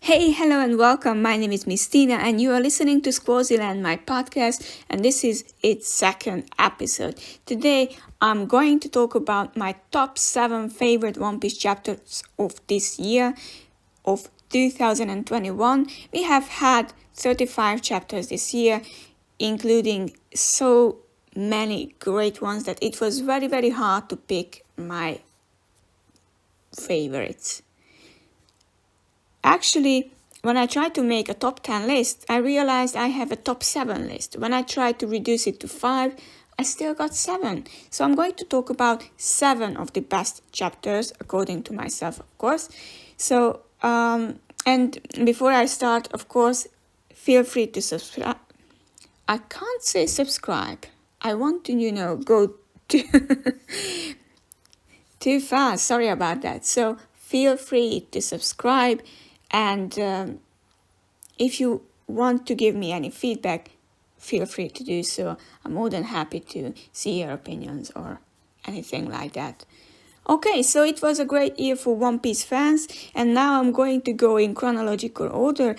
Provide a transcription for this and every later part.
Hey, hello and welcome. My name is Miss Tina and you are listening to Squazeeland, my podcast, and this is its second episode. Today, I'm going to talk about my top 7 favorite One Piece chapters of this year, of 2021. We have had 35 chapters this year, including so many great ones that it was very, very hard to pick my favorites. Actually, when I tried to make a top 10 list, I realized I have a top 7 list. When I tried to reduce it to 5, I still got 7. So I'm going to talk about 7 of the best chapters, according to myself, of course. So, and before I start, of course, feel free to subscribe. I can't say subscribe. I want to, go too fast. Sorry about that. So feel free to subscribe. And if you want to give me any feedback, feel free to do so. I'm more than happy to see your opinions or anything like that. Okay, so it was a great year for One Piece fans, and now I'm going to go in chronological order,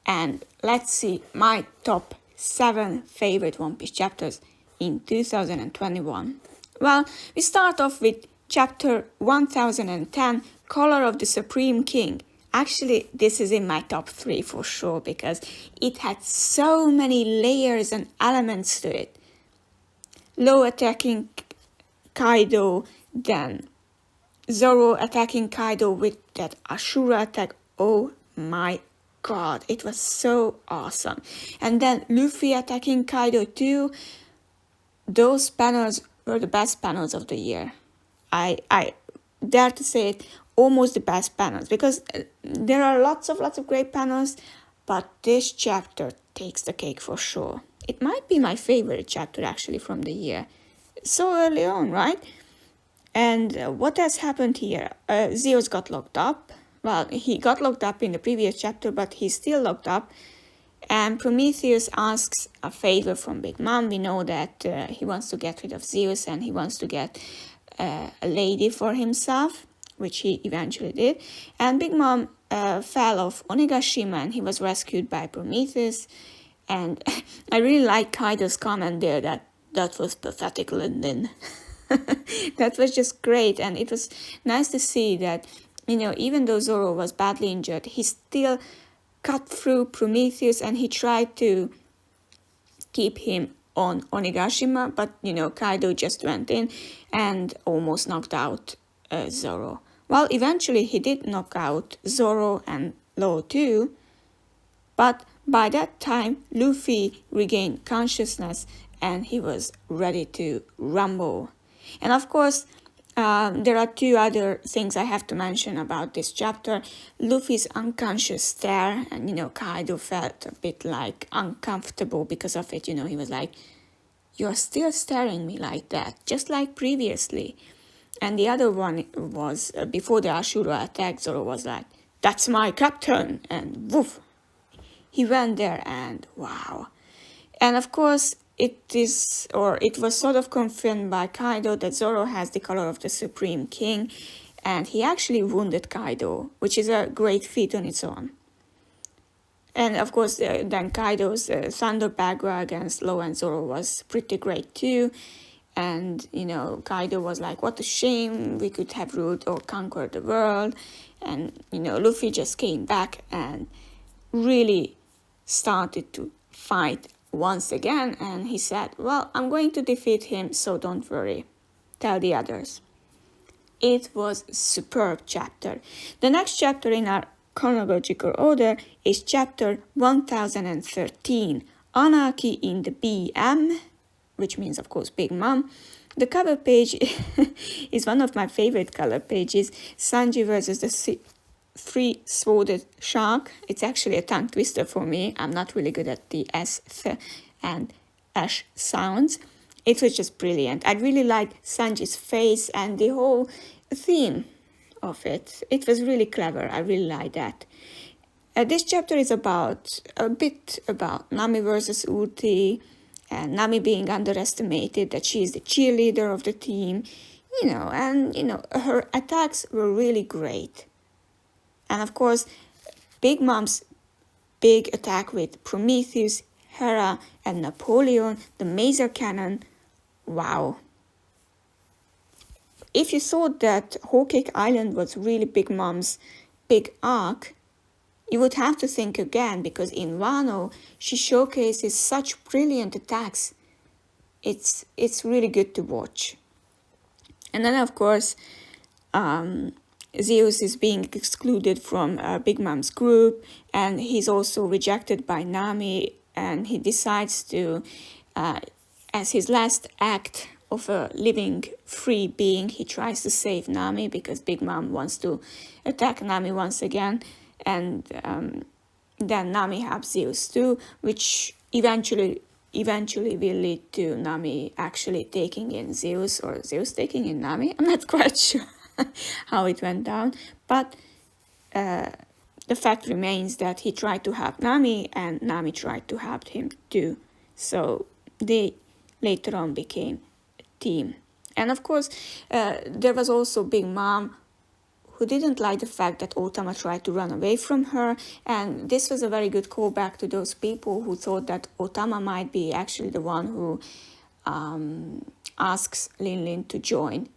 and let's see my top 7 favorite One Piece chapters in 2021. Well, we start off with chapter 1010, Color of the Supreme King. Actually, this is in my top 3 for sure because it had so many layers and elements to it. Law attacking Kaido, then Zorro attacking Kaido with that Ashura attack. Oh my god, it was so awesome. And then Luffy attacking Kaido too. Those panels were the best panels of the year. I dare to say it, almost the best panels, because there are lots of great panels, but this chapter takes the cake for sure. It might be my favorite chapter actually from the year. So early on, right? And what has happened here? Zeus got locked up. Well, he got locked up in the previous chapter, but he's still locked up. And Prometheus asks a favor from Big Mom. We know that he wants to get rid of Zeus and he wants to get a lady for himself, which he eventually did. And Big Mom fell off Onigashima and he was rescued by Prometheus. And I really like Kaido's comment there that was pathetic, Lyndon. That was just great. And it was nice to see that, even though Zorro was badly injured, he still cut through Prometheus and he tried to keep him on Onigashima, but Kaido just went in and almost knocked out Zorro. Well, eventually he did knock out Zorro and Law too, but by that time Luffy regained consciousness and he was ready to rumble. And of course, there are 2 other things I have to mention about this chapter. Luffy's unconscious stare, and Kaido felt a bit like uncomfortable because of it. He was like, "You're still staring me like that, just like previously." And the other one was before the Ashura attack, Zoro was like, "That's my captain," and woof, he went there and wow. And of course, it was sort of confirmed by Kaido that Zorro has the color of the Supreme King, and he actually wounded Kaido, which is a great feat on its own. And of course, then Kaido's Thunder Bagua against Law and Zorro was pretty great too. And, Kaido was like, "What a shame, we could have ruled or conquered the world." And, Luffy just came back and really started to fight once again, and he said, "Well, I'm going to defeat him, so don't worry. Tell the others." It was a superb chapter. The next chapter in our chronological order is chapter 1013, Anarchy in the BM, which means, of course, Big Mom. The cover page is one of my favorite color pages, Sanji versus the three-sworded shark. It's actually a tongue twister for me. I'm not really good at the S, th, and ash sounds. It was just brilliant. I really liked Sanji's face and the whole theme of it. It was really clever. I really like that. This chapter is a bit about Nami versus Uti, and Nami being underestimated, that she is the cheerleader of the team, and her attacks were really great. And of course, Big Mom's big attack with Prometheus, Hera, and Napoleon, the Maser Cannon, wow. If you thought that Whole Cake Island was really Big Mom's big arc, you would have to think again, because in Wano, she showcases such brilliant attacks. It's really good to watch. And then, of course, Zeus is being excluded from Big Mom's group, and he's also rejected by Nami, and he decides to, as his last act of a living free being, he tries to save Nami, because Big Mom wants to attack Nami once again, and then Nami helps Zeus too, which eventually will lead to Nami actually taking in Zeus, or Zeus taking in Nami. I'm not quite sure how it went down, but the fact remains that he tried to help Nami, and Nami tried to help him too. So they later on became a team. And of course, there was also Big Mom, who didn't like the fact that Otama tried to run away from her, and this was a very good callback to those people who thought that Otama might be actually the one who asks Lin Lin to join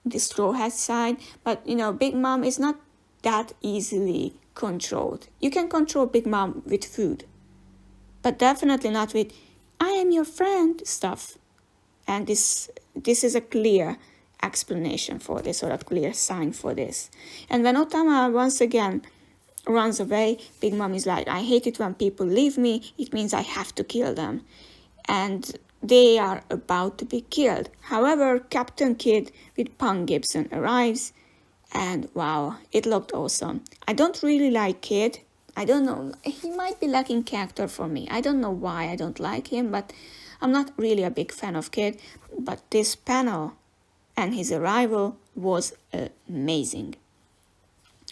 the Straw Hat side. But, you know, Big Mom is not that easily controlled. You can control Big Mom with food, but definitely not with "I am your friend" stuff. And this is a clear explanation for this, or a clear sign for this. And when Otama once again runs away, Big Mom is like, "I hate it when people leave me, it means I have to kill them." And they are about to be killed. However, Captain Kidd with Punk Gibson arrives, and wow, it looked awesome. I don't really like Kidd. I don't know, he might be lacking character for me. I don't know why I don't like him, but I'm not really a big fan of Kidd. But this panel and his arrival was amazing.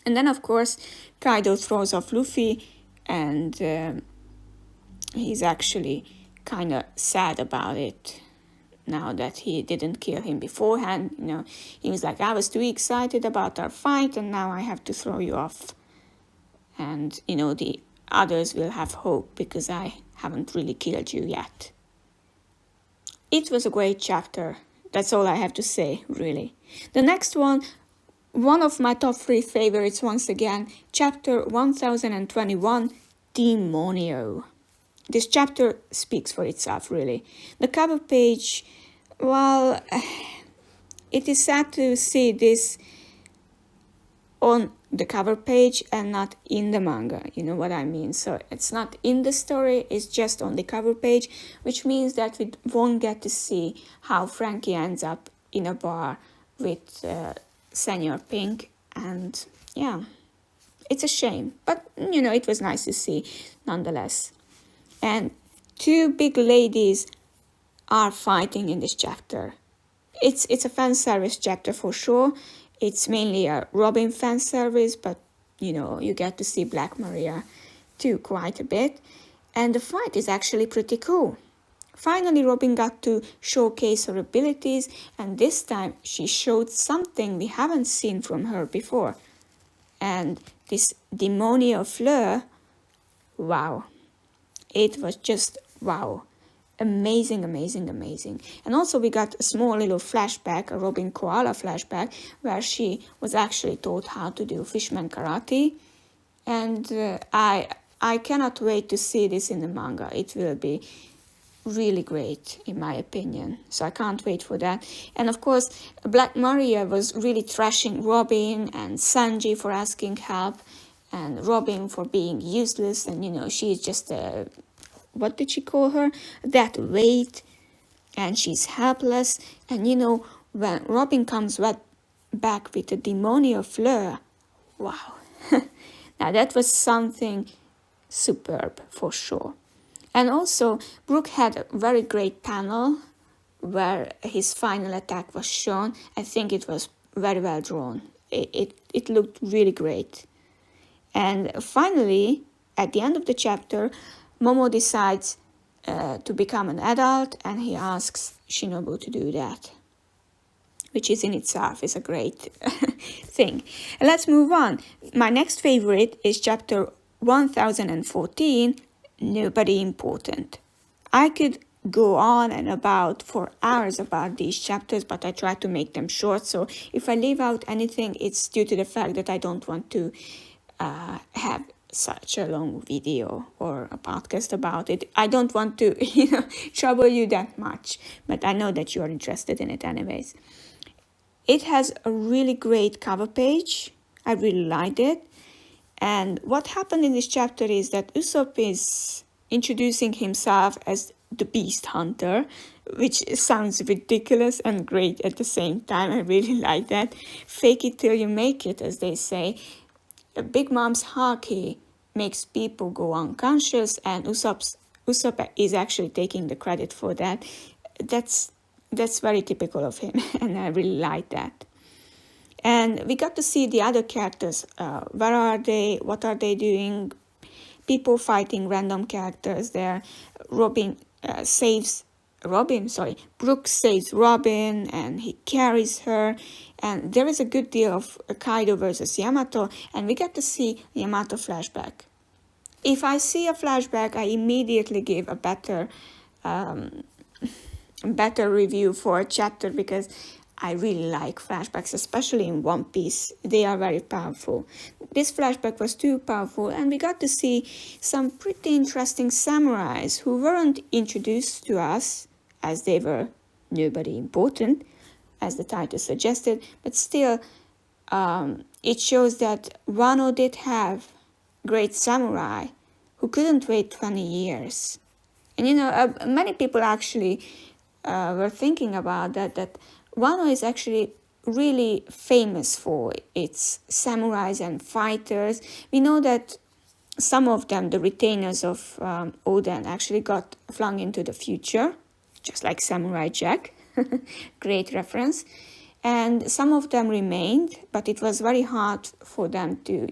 And then, of course, Kaido throws off Luffy, and he's actually kind of sad about it now that he didn't kill him beforehand. You know, he was like, "I was too excited about our fight, and now I have to throw you off. And, you know, the others will have hope because I haven't really killed you yet." It was a great chapter. That's all I have to say, really. The next one of my top 3 favorites once again, chapter 1021, Demonio. This chapter speaks for itself, really. The cover page, well, it is sad to see this on the cover page and not in the manga, you know what I mean? So it's not in the story, it's just on the cover page, which means that we won't get to see how Frankie ends up in a bar with Senor Pink, and yeah, it's a shame, but you know, it was nice to see nonetheless. And 2 big ladies are fighting in this chapter. It's a fan service chapter for sure. It's mainly a Robin fan service, but you know, you get to see Black Maria too quite a bit. And the fight is actually pretty cool. Finally, Robin got to showcase her abilities, and this time she showed something we haven't seen from her before. And this Demonio Fleur, wow. It was just wow. Amazing, amazing, amazing. And also we got a small little flashback, a Robin Koala flashback, where she was actually taught how to do Fishman Karate. And I cannot wait to see this in the manga. It will be really great, in my opinion. So I can't wait for that. And of course, Black Maria was really trashing Robin and Sanji for asking help, and Robin for being useless. And you know, she's just a, what did she call her? That weight, and she's helpless. And you know, when Robin comes back with the Demonio Fleur, wow. Now that was something superb for sure. And also, Brook had a very great panel where his final attack was shown. I think it was very well drawn. It looked really great. And finally, at the end of the chapter, Momo decides to become an adult, and he asks Shinobu to do that, which is in itself is a great thing. Let's move on. My next favorite is chapter 1014, nobody important. I could go on and about for hours about these chapters, but I try to make them short. So if I leave out anything, it's due to the fact that I don't want to have such a long video or a podcast about it. I don't want to, trouble you that much, but I know that you are interested in it anyways. It has a really great cover page. I really liked it. And what happened in this chapter is that Usopp is introducing himself as the Beast Hunter, which sounds ridiculous and great at the same time. I really like that. Fake it till you make it, as they say. Big Mom's haki makes people go unconscious, and Usopp is actually taking the credit for that. That's very typical of him, and I really like that. And we got to see the other characters. Where are they? What are they doing? People fighting random characters there. Brooke saves Robin, and he carries her. And there is a good deal of Kaido versus Yamato, and we get to see Yamato flashback. If I see a flashback, I immediately give a better review for a chapter, because I really like flashbacks, especially in One Piece. They are very powerful. This flashback was too powerful, and we got to see some pretty interesting samurais who weren't introduced to us, as they were nobody important, as the title suggested, but still it shows that Wano did have great samurai who couldn't wait 20 years. And many people actually were thinking about that Wano is actually really famous for its samurais and fighters. We know that some of them, the retainers of Oden, actually got flung into the future, just like Samurai Jack. Great reference. And some of them remained, but it was very hard for them to,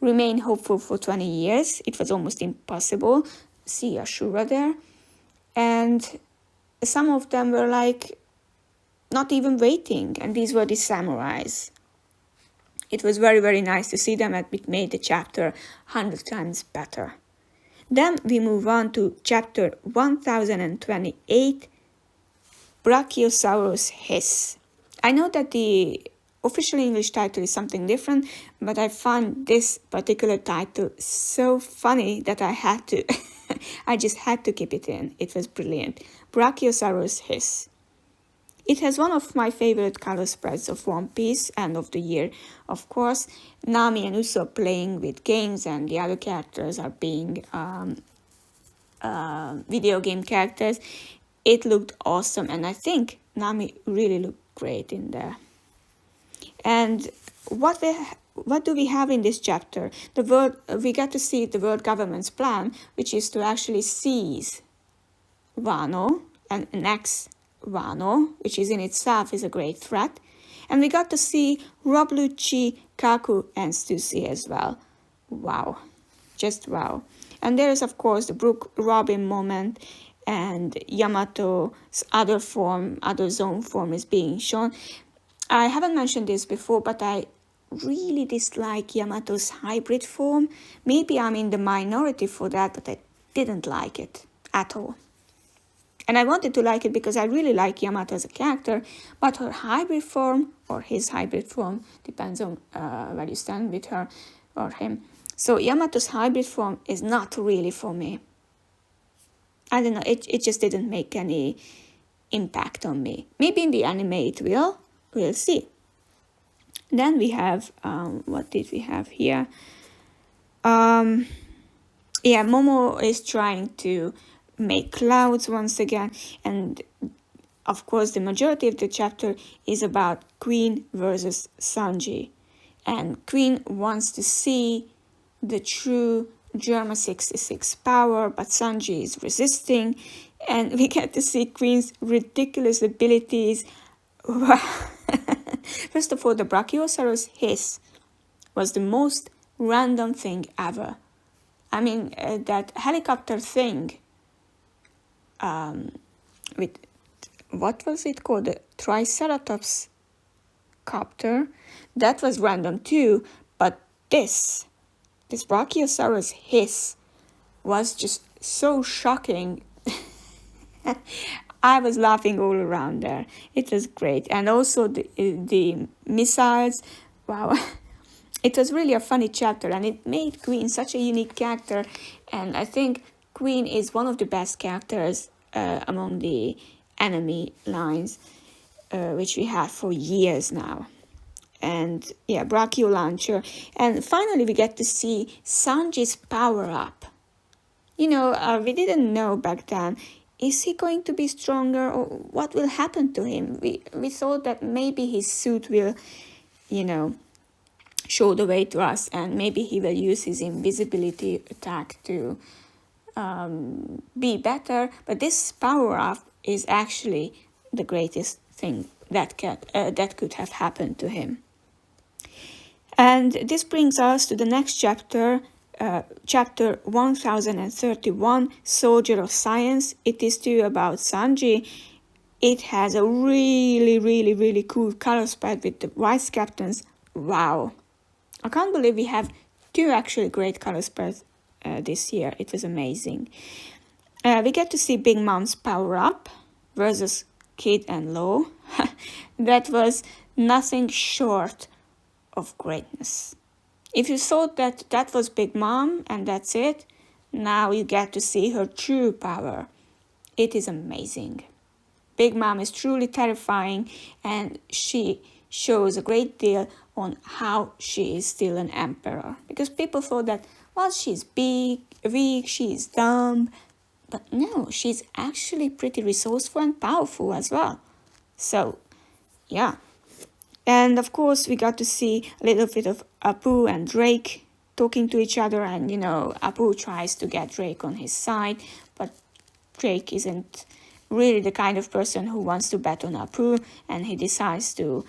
remain hopeful for 20 years. It was almost impossible. See Ashura there. And some of them were like not even waiting, and these were the samurais. It was very, very nice to see them, and it made the chapter 100 times better. Then we move on to chapter 1028, Brachiosaurus Hiss. I know that the official English title is something different, but I found this particular title so funny that I just had to keep it in. It was brilliant. Brachiosaurus Hiss. It has one of my favorite color spreads of One Piece and of the year, of course. Nami and Usopp playing with games, and the other characters are being video game characters. It looked awesome, and I think Nami really looked great in there. And what do we have in this chapter? We got to see the world government's plan, which is to actually seize Wano and annex Wano, which is in itself is a great threat. And we got to see Rob Lucci, Kaku, and Stussy as well. Wow. Just wow. And there is, of course, the Brook Robin moment, and Yamato's other zone form is being shown. I haven't mentioned this before, but I really dislike Yamato's hybrid form. Maybe I'm in the minority for that, but I didn't like it at all. And I wanted to like it because I really like Yamato as a character, but her hybrid form, or his hybrid form, depends on where you stand with her or him. So Yamato's hybrid form is not really for me. I don't know, it just didn't make any impact on me. Maybe in the anime it will. We'll see. Then we have, what did we have here? Momo is trying to make clouds once again, and of course the majority of the chapter is about Queen versus Sanji, and Queen wants to see the true Germa 66 power, but Sanji is resisting, and we get to see Queen's ridiculous abilities. First of all, the Brachiosaurus Hiss was the most random thing ever. I mean, that helicopter thing with, what was it called? The Triceratops copter. That was random too, but this This Brachiosaurus hiss was just so shocking. I was laughing all around there. It was great. And also the missiles. Wow. It was really a funny chapter, and it made Queen such a unique character. And I think Queen is one of the best characters among the enemy lines, which we had for years now. And yeah, Brachio Launcher. And finally we get to see Sanji's power up. We didn't know back then, is he going to be stronger, or what will happen to him? We thought that maybe his suit will, show the way to us, and maybe he will use his invisibility attack to be better. But this power up is actually the greatest thing that could have happened to him. And this brings us to the next chapter, chapter 1031, Soldier of Science. It is too about Sanji. It has a really, really, really cool color spread with the vice captains. Wow. I can't believe we have two actually great color spreads this year. It was amazing. We get to see Big Mom's power up versus Kid and Law. That was nothing short of greatness. If you thought that was Big Mom and that's it, now you get to see her true power. It is amazing. Big Mom is truly terrifying, and she shows a great deal on how she is still an emperor. Because people thought that, well, she's big, weak, she's dumb. But no, she's actually pretty resourceful and powerful as well. So, yeah. And of course, we got to see a little bit of Apu and Drake talking to each other. And, Apu tries to get Drake on his side. But Drake isn't really the kind of person who wants to bet on Apu. And he decides to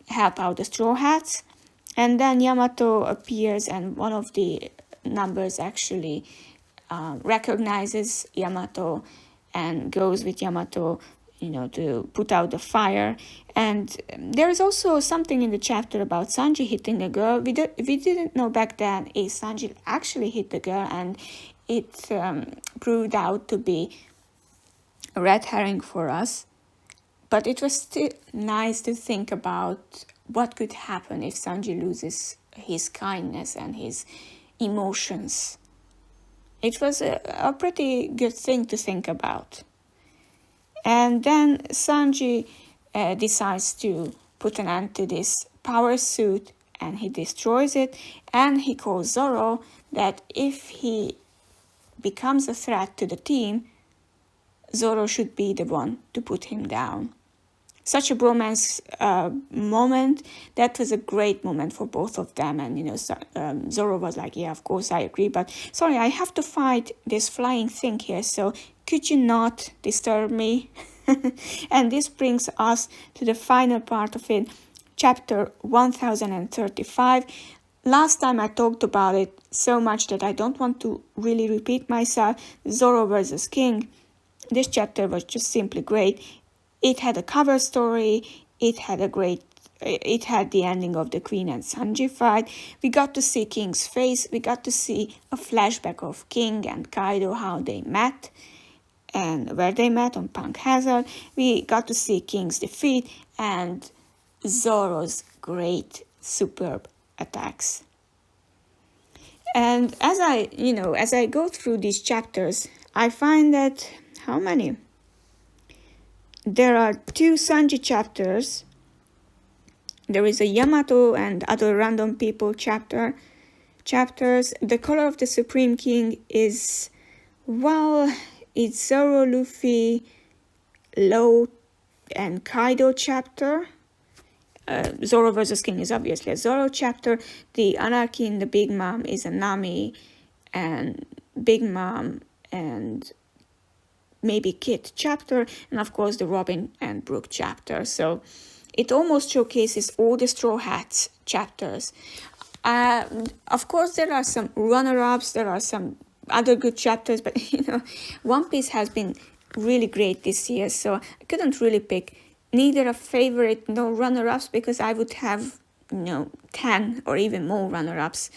help out the Straw Hats. And then Yamato appears, and one of the numbers actually recognizes Yamato and goes with Yamato, to put out the fire. And there is also something in the chapter about Sanji hitting a girl. We didn't know back then if Sanji actually hit the girl, and it proved out to be a red herring for us. But it was still nice to think about what could happen if Sanji loses his kindness and his emotions. It was a pretty good thing to think about. And then Sanji decides to put an end to this power suit, and he destroys it. And he calls Zorro that if he becomes a threat to the team, Zorro should be the one to put him down. Such a bromance moment. That was a great moment for both of them. And, Zorro was like, yeah, of course, I agree. But sorry, I have to fight this flying thing here. So could you not disturb me? And this brings us to the final part of it, chapter 1035. Last time I talked about it so much that I don't want to really repeat myself. Zorro versus King. This chapter was just simply great. It had a cover story. It had the ending of the Queen and Sanji fight. We got to see King's face. We got to see a flashback of King and Kaido, how they met and where they met on Punk Hazard. We got to see King's defeat and Zorro's great, superb attacks. And as I go through these chapters, I find that, how many? There are 2 Sanji chapters. There is a Yamato and other random people chapters. The Color of the Supreme King is, well, it's Zorro, Luffy, Law, and Kaido chapter. Zorro versus King is obviously a Zorro chapter. The Anarchy in the Big Mom is a Nami and Big Mom and maybe Kid chapter, and of course the Robin and Brooke chapter. So it almost showcases all the Straw Hats chapters. Of course there are some runner-ups, there are some other good chapters, but One Piece has been really great this year, so I couldn't really pick neither a favorite nor runner-ups, because I would have 10 or even more runner-ups.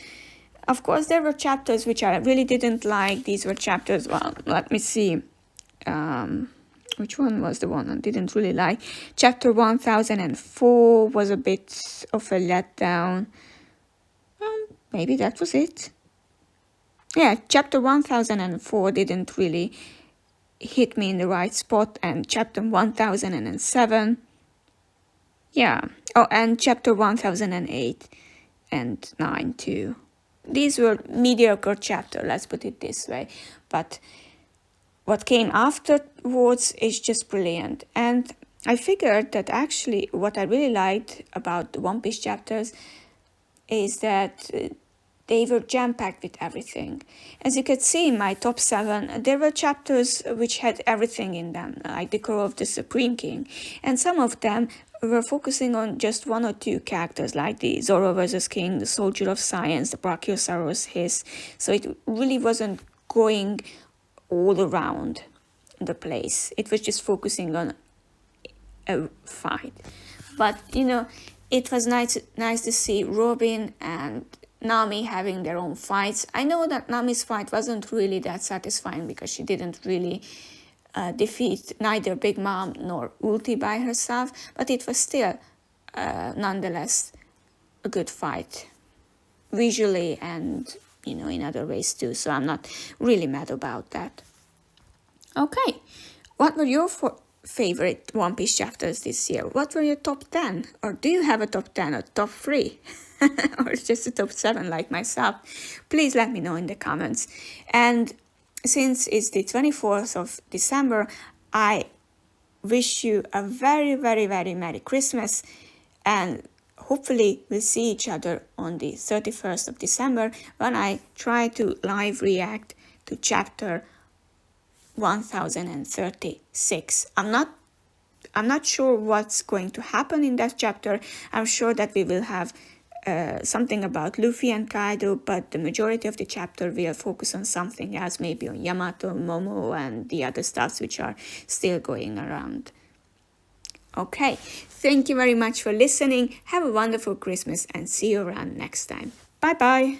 Of course, there were chapters which I really didn't like. These were chapters, well, let me see. Which one was the one I didn't really like? Chapter 1004 was a bit of a letdown. Maybe that was it. Yeah, chapter 1004 didn't really hit me in the right spot, and chapter 1007, yeah. Oh, and chapter 1008 and 9 too. These were mediocre chapters, let's put it this way. But what came afterwards is just brilliant. And I figured that actually what I really liked about the One Piece chapters is that they were jam-packed with everything. As you could see in my top 7, there were chapters which had everything in them, like the Crow of the Supreme King. And some of them were focusing on just 1 or 2 characters, like the Zorro versus King, the Soldier of Science, the Brachiosaurus Hiss. So it really wasn't going all around the place. It was just focusing on a fight. But, it was nice to see Robin and Nami having their own fights. I know that Nami's fight wasn't really that satisfying because she didn't really defeat neither Big Mom nor Ulti by herself, but it was still nonetheless a good fight, visually and in other ways too, so I'm not really mad about that. Okay, what were your favorite One Piece chapters this year? What were your top 10? Or do you have a top 10 or top 3? Or just a top 7 like myself? Please let me know in the comments. And since it's the 24th of December, I wish you a very, very, very Merry Christmas, and hopefully we'll see each other on the 31st of December when I try to live react to chapter 1036. I'm not sure what's going to happen in that chapter. I'm sure that we will have something about Luffy and Kaido, but the majority of the chapter will focus on something else, maybe on Yamato, Momo, and the other stuffs which are still going around. Okay, thank you very much for listening. Have a wonderful Christmas and see you around next time. Bye bye.